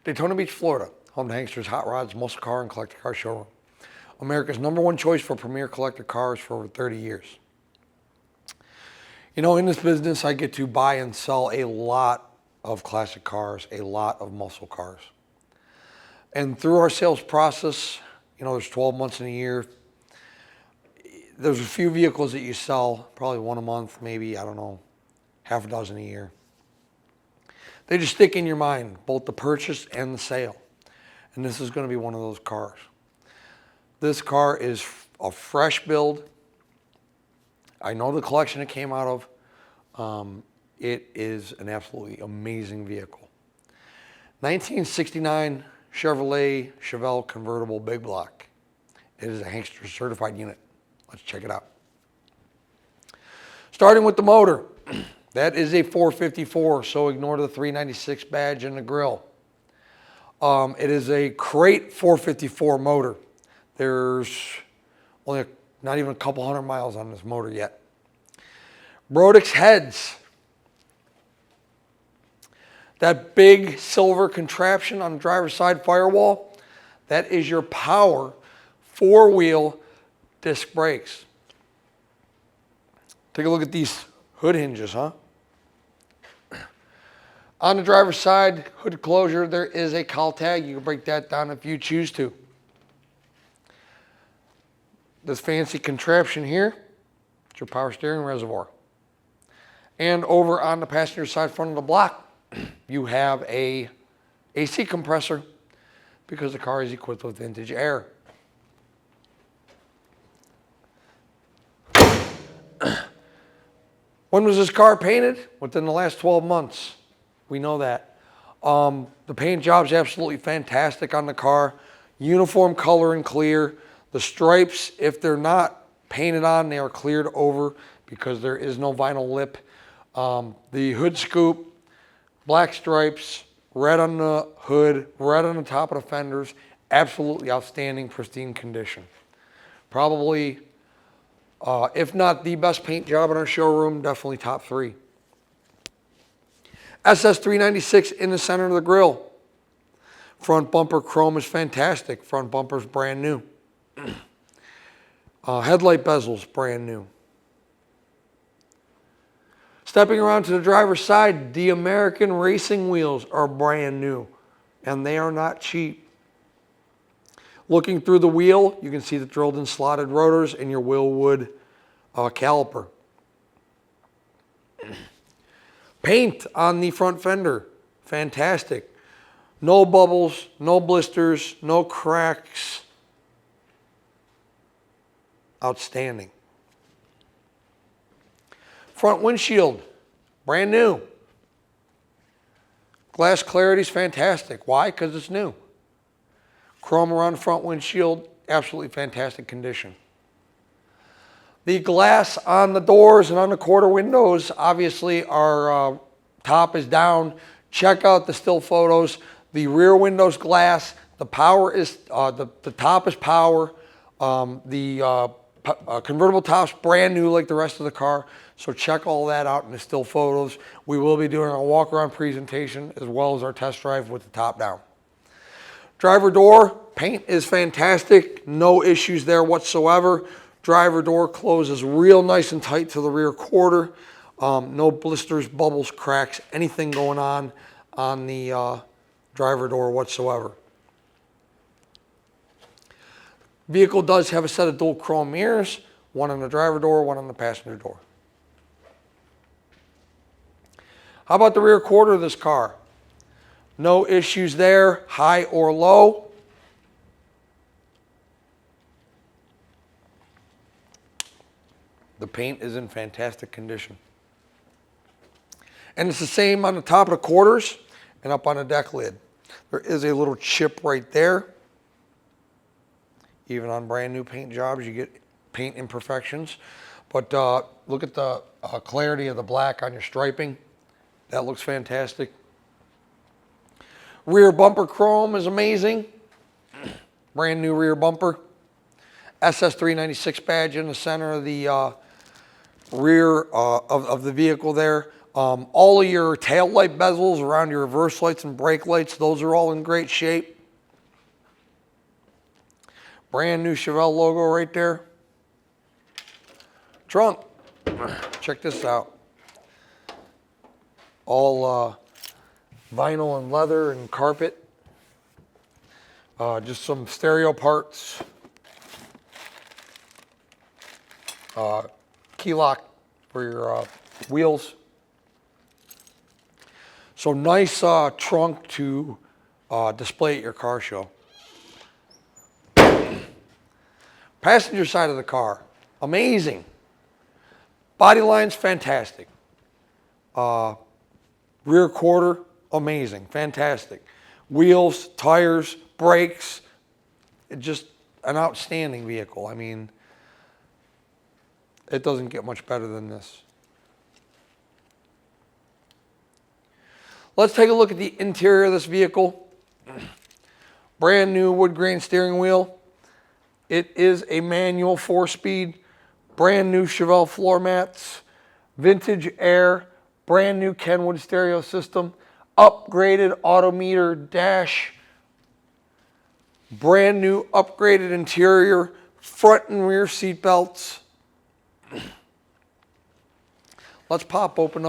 Daytona Beach, Florida, home to Hanksters, Hot Rods, Muscle Car, and Collector Car Showroom. America's #1 choice for premier collector cars for over 30 years. You know, in this business, I get to buy and sell a lot of classic cars, a lot of muscle cars. And through our sales process, you know, there's 12 months in a year. There's a few vehicles that you sell, probably one a month, maybe, I don't know, half a dozen a year. They just stick in your mind, both the purchase and the sale. And this is going to be one of those cars. This car is a fresh build. I know the collection it came out of. It is an absolutely amazing vehicle. 1969 Chevelle Convertible Big Block. It is a Hanksters certified unit. Let's check it out. Starting with the motor. That is a 454, so ignore the 396 badge and the grill. It is a crate 454 motor. There's only not even a couple hundred miles on this motor yet. Brodix heads. That big silver contraption on the driver's side firewall, that is your power 4-wheel disc brakes. Take a look at these hood hinges, huh? On the driver's side, hood closure, there is a cowl tag. You can break that down if you choose to. This fancy contraption here, it's your power steering reservoir. And over on the passenger side front of the block, you have a AC compressor because the car is equipped with vintage air. When was this car painted? Within the last 12 months. We know that. The paint job's absolutely fantastic on the car. Uniform color and clear. The stripes, if they're not painted on, they are cleared over because there is no vinyl lip. The hood scoop, black stripes, red on the hood, red on the top of the fenders. Absolutely outstanding, pristine condition. Probably, if not the best paint job in our showroom, definitely top 3. SS396 in the center of the grille. Front bumper chrome is fantastic. Front bumper's brand new. Headlight bezels, brand new. Stepping around to the driver's side, the American racing wheels are brand new. And they are not cheap. Looking through the wheel, you can see the drilled and slotted rotors and your Willwood caliper. Paint on the front fender, fantastic. No bubbles, no blisters, no cracks. Outstanding. Front windshield, brand new. Glass clarity is fantastic. Why? Because it's new. Chrome around the front windshield, absolutely fantastic condition. The glass on the doors and on the quarter windows, obviously our top is down. Check out the still photos. The rear window's glass. The power is the top is power. Convertible top's brand new like the rest of the car. So check all that out in the still photos. We will be doing a walk around presentation as well as our test drive with the top down. Driver door paint is fantastic. No issues there whatsoever. Driver door closes real nice and tight to the rear quarter. No blisters, bubbles, cracks, anything going on the driver door whatsoever. Vehicle does have a set of dual chrome mirrors, one on the driver door, one on the passenger door. How about the rear quarter of this car? No issues there, high or low. The paint is in fantastic condition. And it's the same on the top of the quarters and up on the deck lid. There is a little chip right there. Even on brand new paint jobs, you get paint imperfections. But look at the clarity of the black on your striping. That looks fantastic. Rear bumper chrome is amazing. Brand new rear bumper. SS396 badge in the center of the rear of the vehicle there. All of your tail light bezels around your reverse lights and brake lights, those are all in great shape. Brand new Chevelle logo right there. Trunk, check this out. All vinyl and leather and carpet. Just some stereo parts. Key lock for your wheels. So nice trunk to display at your car show. Passenger side of the car, amazing. Body line's fantastic. Rear quarter, amazing, fantastic. Wheels, tires, brakes, just an outstanding vehicle. I mean, it doesn't get much better than this. Let's take a look at the interior of this vehicle. Brand new wood grain steering wheel. It is a manual 4-speed, brand new Chevelle floor mats, vintage air, brand new Kenwood stereo system, upgraded autometer dash, brand new upgraded interior, front and rear seat belts. Let's pop open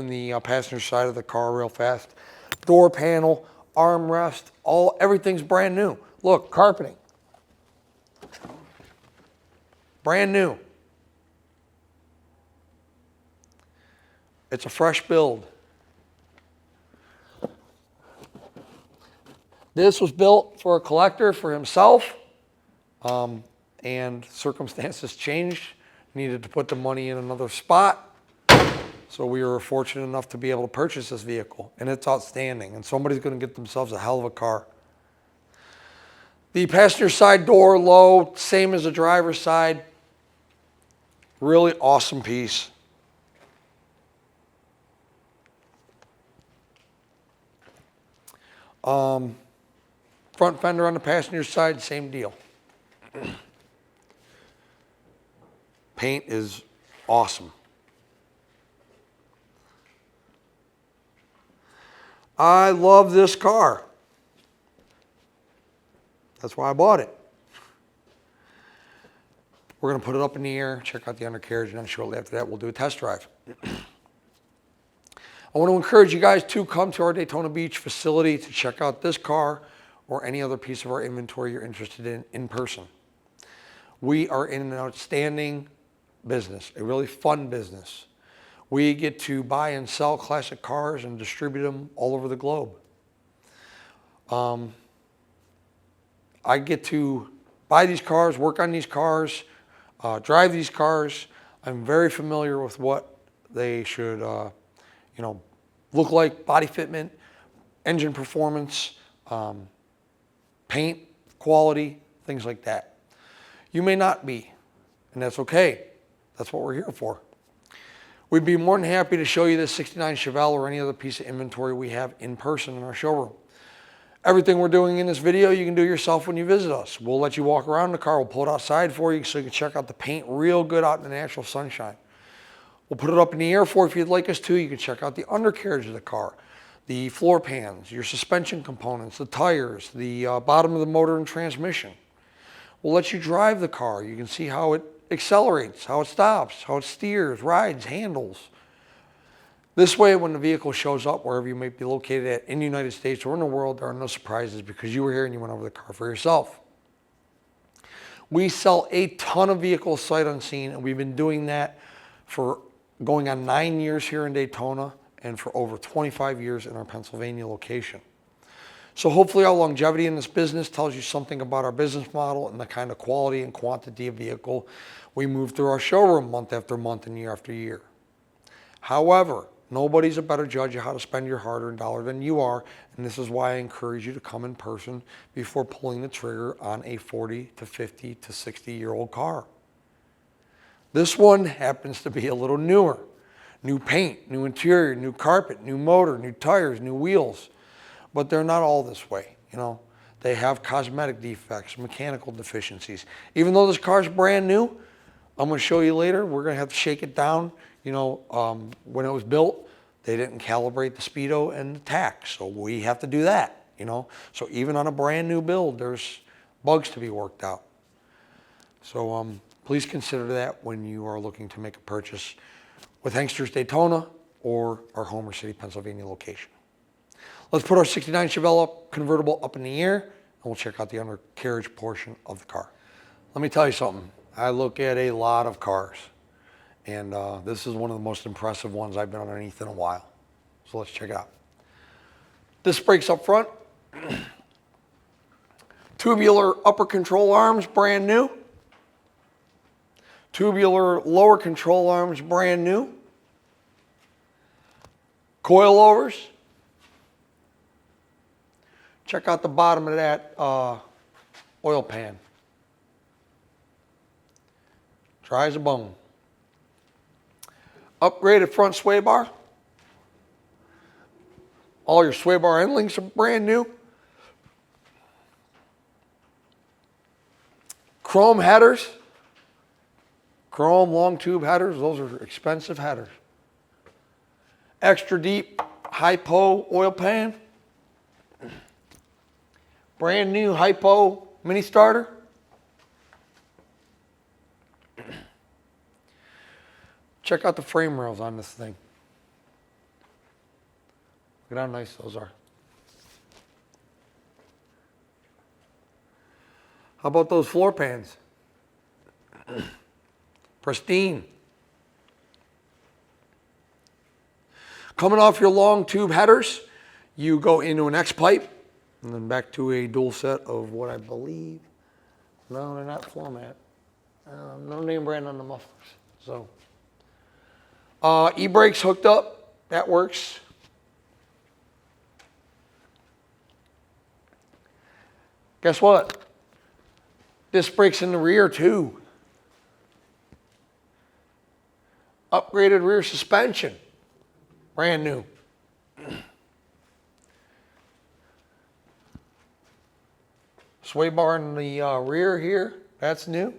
the passenger side of the car real fast. Door panel, armrest, everything's brand new. Look, carpeting. Brand new. It's a fresh build. This was built for a collector, for himself, and circumstances changed. Needed to put the money in another spot. So we were fortunate enough to be able to purchase this vehicle, and it's outstanding, and somebody's going to get themselves a hell of a car. The passenger side door low, same as the driver's side. Really awesome piece. Front fender on the passenger side, same deal. Paint is awesome. I love this car. That's why I bought it. We're going to put it up in the air, check out the undercarriage, and then shortly after that we'll do a test drive. I want to encourage you guys to come to our Daytona Beach facility to check out this car or any other piece of our inventory you're interested in person. We are in an outstanding business, a really fun business. We get to buy and sell classic cars and distribute them all over the globe. I get to buy these cars, work on these cars, drive these cars. I'm very familiar with what they should look like, body fitment, engine performance, paint quality, things like that. You may not be, and that's okay. That's what we're here for. We'd be more than happy to show you this 69 Chevelle or any other piece of inventory we have in person in our showroom. Everything we're doing in this video, you can do yourself when you visit us. We'll let you walk around the car. We'll pull it outside for you so you can check out the paint real good out in the natural sunshine. We'll put it up in the air for you if you'd like us to. You can check out the undercarriage of the car, the floor pans, your suspension components, the tires, the bottom of the motor and transmission. We'll let you drive the car. You can see how it accelerates, how it stops, how it steers, rides, handles. This way, when the vehicle shows up, wherever you may be located at in the United States or in the world, there are no surprises because you were here and you went over the car for yourself. We sell a ton of vehicles sight unseen, and we've been doing that for going on 9 years here in Daytona and for over 25 years in our Pennsylvania location. So hopefully our longevity in this business tells you something about our business model and the kind of quality and quantity of vehicle we move through our showroom month after month and year after year. However, nobody's a better judge of how to spend your hard-earned dollar than you are, and this is why I encourage you to come in person before pulling the trigger on a 40 to 50 to 60-year-old car. This one happens to be a little newer. New paint, new interior, new carpet, new motor, new tires, new wheels. But they're not all this way, They have cosmetic defects, mechanical deficiencies. Even though this car's brand new, I'm going to show you later. We're going to have to shake it down. You know, when it was built, they didn't calibrate the speedo and the tach, so we have to do that, you know. So even on a brand new build, there's bugs to be worked out. So please consider that when you are looking to make a purchase with Hanksters Daytona or our Homer City, Pennsylvania location. Let's put our 69 Chevelle convertible up in the air, and we'll check out the undercarriage portion of the car. Let me tell you something. I look at a lot of cars, and this is one of the most impressive ones I've been underneath in a while. So let's check it out. Disc brakes up front. Tubular upper control arms, brand new. Tubular lower control arms, brand new. Coilovers. Check out the bottom of that oil pan. Dry as a bone. Upgraded front sway bar. All your sway bar end links are brand new. Chrome headers. Chrome long tube headers. Those are expensive headers. Extra deep hypo oil pan. Brand new hypo mini starter. Check out the frame rails on this thing. Look at how nice those are. How about those floor pans? Pristine. Coming off your long tube headers, you go into an X pipe and then back to a dual set of what I believe. No, they're not floor mat. No name brand on the mufflers. So, e-brakes hooked up. That works. Guess what? Disc brakes in the rear too. Upgraded rear suspension. Brand new. Sway bar in the rear here. That's new.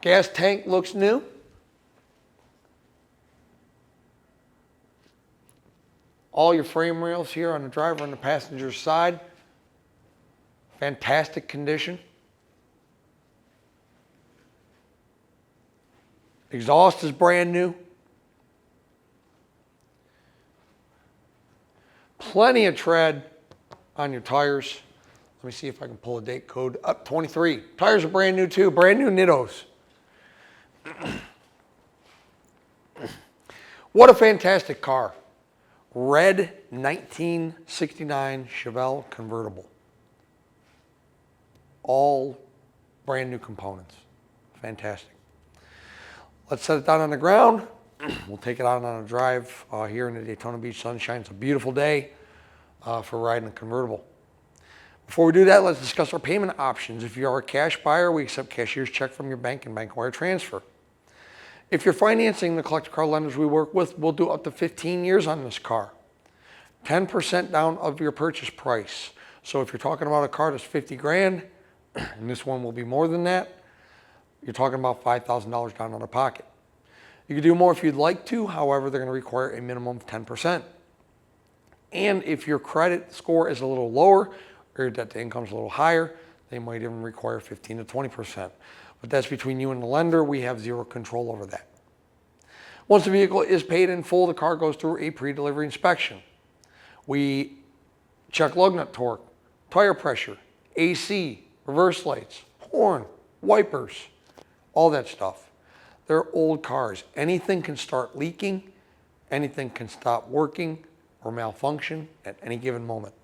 Gas tank looks new. All your frame rails here on the driver and the passenger side. Fantastic condition. Exhaust is brand new. Plenty of tread on your tires. Let me see if I can pull a date code. Up 23. Tires are brand new too. Brand new Nittos. What a fantastic car. Red 1969 Chevelle convertible. All brand new components. Fantastic. Let's set it down on the ground. We'll take it out on a drive here in the Daytona Beach sunshine. It's a beautiful day for riding a convertible. Before we do that, let's discuss our payment options. If you are a cash buyer, we accept cashier's check from your bank and bank wire transfer. If you're financing, the collector car lenders we work with, we'll do up to 15 years on this car. 10% down of your purchase price. So if you're talking about a car that's 50 grand, and this one will be more than that, you're talking about $5,000 down out of pocket. You can do more if you'd like to, however, they're going to require a minimum of 10%. And if your credit score is a little lower, or that the income's a little higher, they might even require 15 to 20%. But that's between you and the lender. We have zero control over that. Once the vehicle is paid in full, the car goes through a pre-delivery inspection. We check lug nut torque, tire pressure, AC, reverse lights, horn, wipers, all that stuff. They're old cars. Anything can start leaking, anything can stop working or malfunction at any given moment.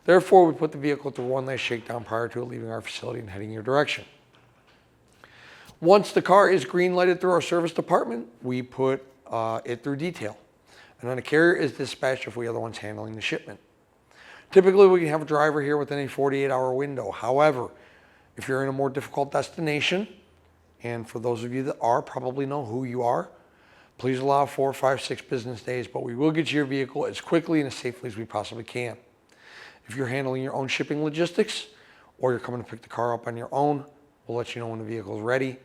Therefore, we put the vehicle through one last shakedown prior to it leaving our facility and heading your direction. Once the car is green lighted through our service department, we put it through detail. And then a carrier is dispatched if we are the ones handling the shipment. Typically, we can have a driver here within a 48-hour window. However, if you're in a more difficult destination, and for those of you that are, probably know who you are, please allow 4, 5, 6 business days, but we will get you your vehicle as quickly and as safely as we possibly can. If you're handling your own shipping logistics, or you're coming to pick the car up on your own, we'll let you know when the vehicle is ready,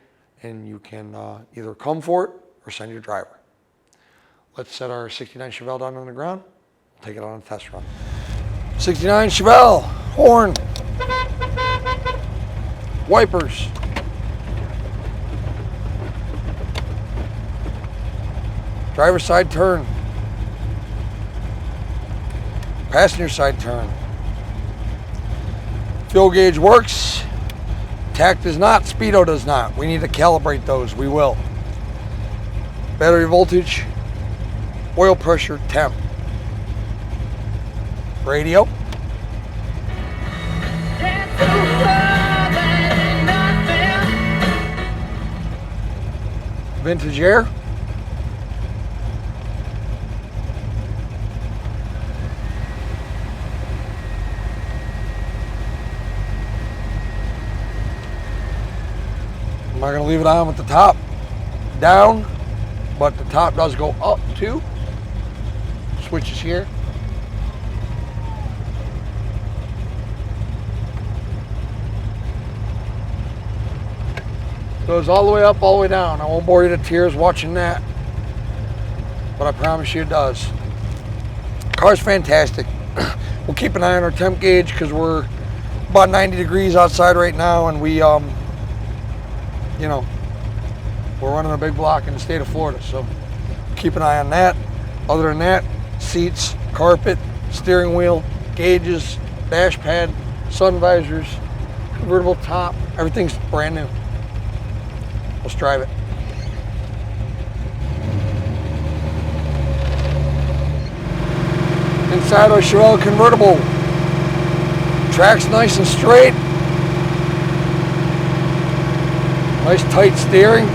and you can either come for it or send your driver. Let's set our 69 Chevelle down on the ground. We'll take it on a test run. 69 Chevelle, horn, wipers, driver's side turn, passenger side turn. Fuel gauge works, tach does not, speedo does not. We need to calibrate those, we will. Battery voltage, oil pressure, temp. Radio. Vintage air. I'm not going to leave it on with the top down, but the top does go up too. Switches here. Goes all the way up, all the way down. I won't bore you to tears watching that, but I promise you it does. Car's fantastic. We'll keep an eye on our temp gauge because we're about 90 degrees outside right now, and we, you know, we're running a big block in the state of Florida, so keep an eye on that. Other than that, seats, carpet, steering wheel, gauges, dash pad, sun visors, convertible top, everything's brand new. Let's drive it. Inside our Chevelle convertible. Track's nice and straight. Nice tight steering.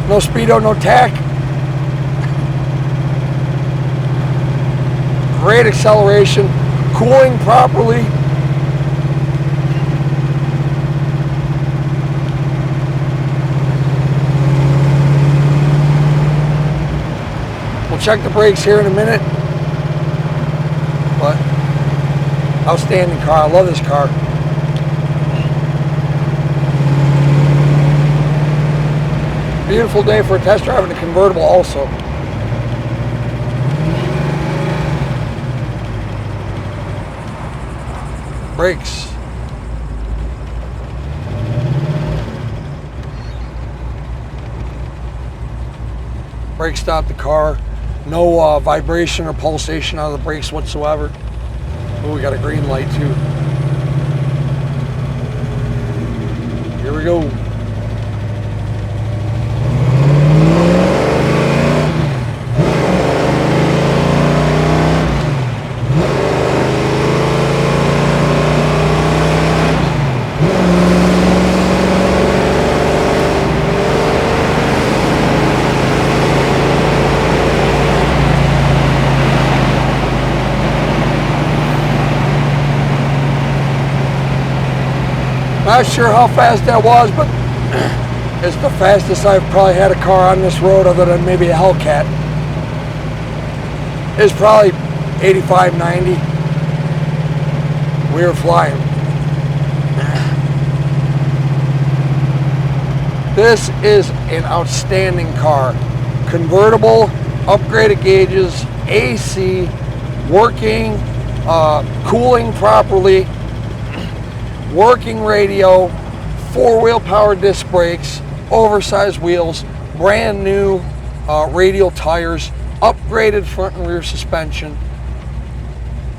No speedo, no tach. Great acceleration. Cooling properly. We'll check the brakes here in a minute, but outstanding car. I love this car. Beautiful day for a test drive in a convertible also. Brakes. Brake stop the car. No vibration or pulsation out of the brakes whatsoever. Oh, we got a green light too. Here we go. Not sure how fast that was, but it's the fastest I've probably had a car on this road other than maybe a Hellcat. It's probably 85, 90. We were flying. This is an outstanding car. Convertible, upgraded gauges, AC, working, cooling properly, working radio, four-wheel power disc brakes, oversized wheels, brand new radial tires, upgraded front and rear suspension.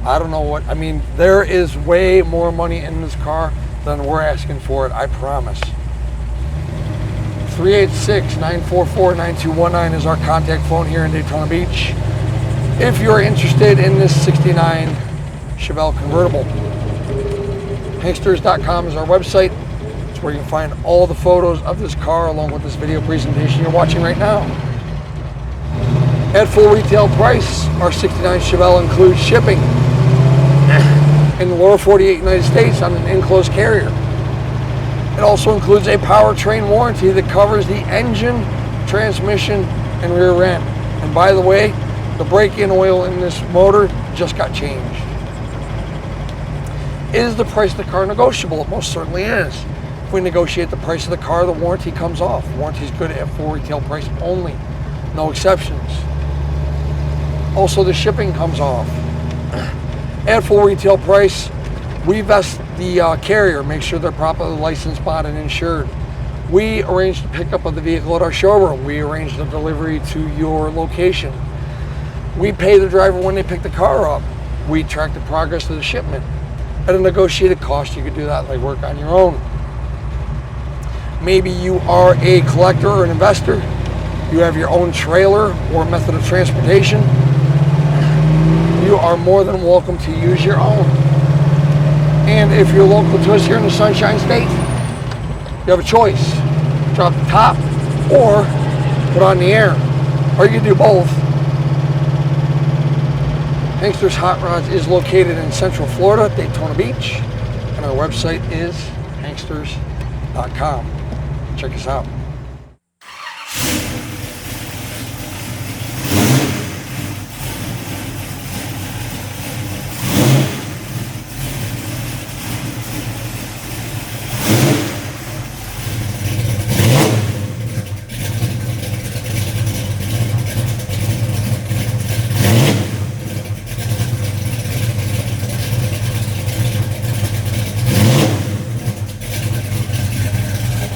I don't know what, I mean, there is way more money in this car than we're asking for it, I promise. 386-944-9219 is our contact phone here in Daytona Beach. If you're interested in this 69 Chevelle convertible. Hanksters.com is our website. It's where you can find all the photos of this car along with this video presentation you're watching right now. At full retail price, our 69 Chevelle includes shipping in the lower 48 United States on an enclosed carrier. It also includes a powertrain warranty that covers the engine, transmission, and rear end. And by the way, The break-in oil in this motor just got changed. Is the price of the car negotiable? It most certainly is. If we negotiate the price of the car, the warranty comes off. Warranty is good at full retail price only, no exceptions. Also, the shipping comes off. At full retail price, we vest the carrier, make sure they're properly licensed, bonded, and insured. We arrange the pickup of the vehicle at our showroom. We arrange the delivery to your location. We pay the driver when they pick the car up. We track the progress of the shipment. At a negotiated cost, you could do that like work on your own. Maybe you are a collector or an investor. You have your own trailer or method of transportation. You are more than welcome to use your own. And if you're local to us here in the Sunshine State, you have a choice. Drop the top or put on the air. Or you can do both. Hanksters Hot Rods is located in Central Florida, Daytona Beach, and our website is hanksters.com. Check us out.